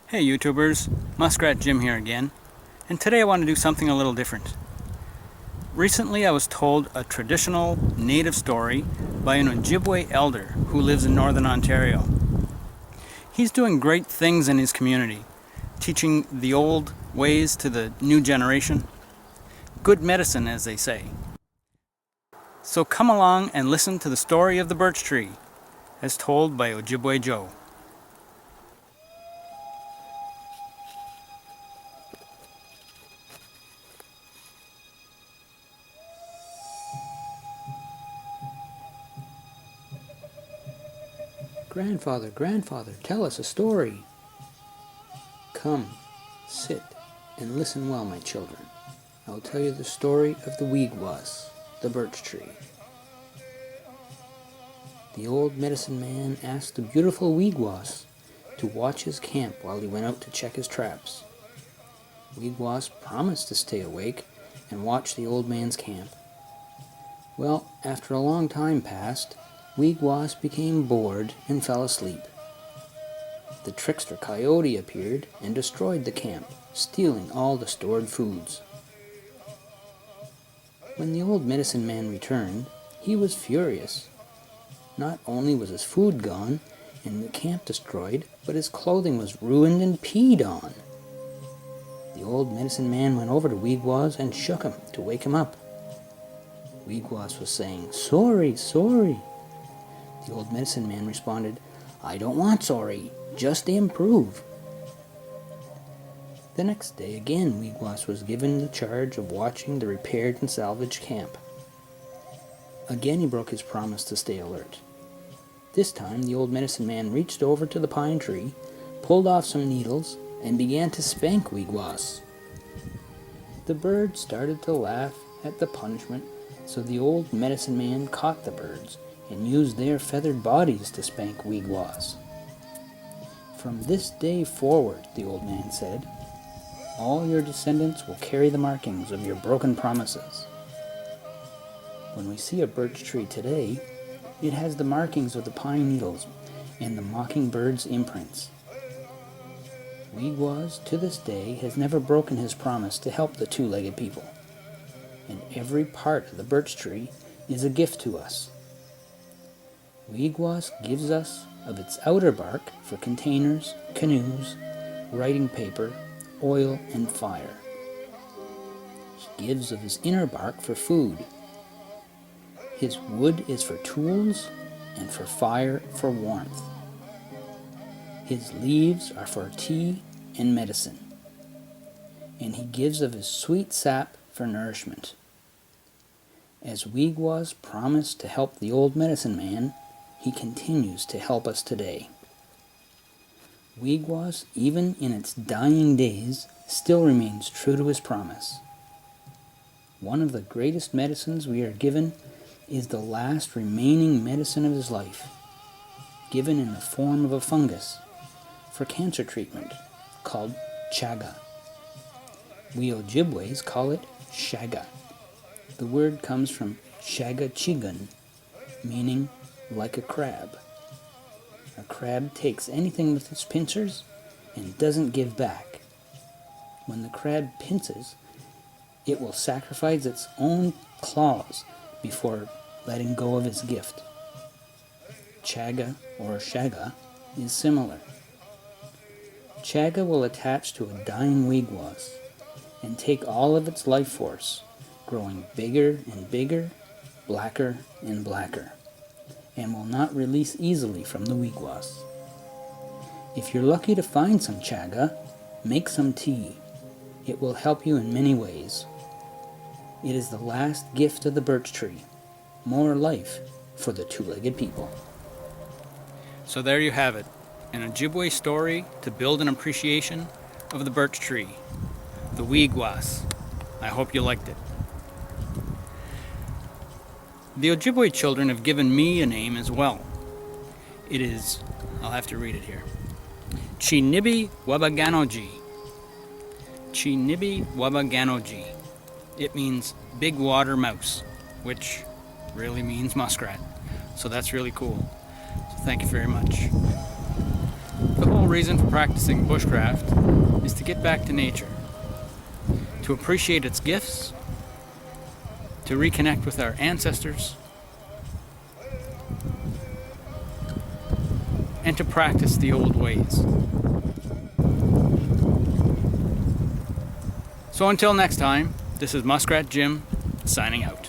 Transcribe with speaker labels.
Speaker 1: Hey YouTubers, Muskrat Jim here again, and today I want to do something a little different. Recently I was told a traditional native story by an Ojibway elder who lives in Northern Ontario. He's doing great things in his community, teaching the old ways to the new generation. Good medicine, as they say. So come along and listen to the story of the Birch Tree, as told by Ojibway Joe.
Speaker 2: Grandfather, grandfather, tell us a story. Come, sit, and listen well, my children. I will tell you the story of the Weegwas, the birch tree. The old medicine man asked the beautiful Weegwas to watch his camp while he went out to check his traps. Weegwas promised to stay awake and watch the old man's camp. Well, after a long time passed, Weegwas became bored and fell asleep. The trickster coyote appeared and destroyed the camp, stealing all the stored foods. When the old medicine man returned, he was furious. Not only was his food gone and the camp destroyed, but his clothing was ruined and peed on. The old medicine man went over to Weegwas and shook him to wake him up. Weegwas was saying, "Sorry, sorry." The old medicine man responded, "I don't want sorry, just improve." The next day again Weegwas was given the charge of watching the repaired and salvaged camp. Again he broke his promise to stay alert. This time the old medicine man reached over to the pine tree, pulled off some needles, and began to spank Weegwas. The birds started to laugh at the punishment, so the old medicine man caught the birds and used their feathered bodies to spank Weegwas. "From this day forward," the old man said, "all your descendants will carry the markings of your broken promises." When we see a birch tree today, it has the markings of the pine needles and the mockingbird's imprints. Weegwas, to this day, has never broken his promise to help the two-legged people, and every part of the birch tree is a gift to us. Weegwas gives us of its outer bark for containers, canoes, writing paper, oil, and fire. He gives of his inner bark for food. His wood is for tools, and for fire for warmth. His leaves are for tea and medicine. And he gives of his sweet sap for nourishment. As Weegwas promised to help the old medicine man, he continues to help us today. Weegwas, even in its dying days, still remains true to his promise. One of the greatest medicines we are given is the last remaining medicine of his life, given in the form of a fungus for cancer treatment, called chaga. We Ojibways call it shaga. The word comes from shaga chigun, meaning like a crab. A crab takes anything with its pincers and doesn't give back. When the crab pinces, it will sacrifice its own claws before letting go of its gift. Chaga, or shaga, is similar. Chaga will attach to a dying Weegwas and take all of its life force, growing bigger and bigger, blacker and blacker, and will not release easily from the Weegwas. If you're lucky to find some chaga, make some tea. It will help you in many ways. It is the last gift of the birch tree, more life for the two-legged people.
Speaker 1: So there you have it, an Ojibway story to build an appreciation of the birch tree, the Weegwas. I hope you liked it. The Ojibway children have given me a name as well. It is, I'll have to read it here, Chinibi Wabaganoji. Chinibi Wabaganoji. It means big water mouse, which really means muskrat. So that's really cool. So thank you very much. The whole whole reason for practicing bushcraft is to get back to nature, to appreciate its gifts, to reconnect with our ancestors, and to practice the old ways. So until next time, this is Muskrat Jim signing out.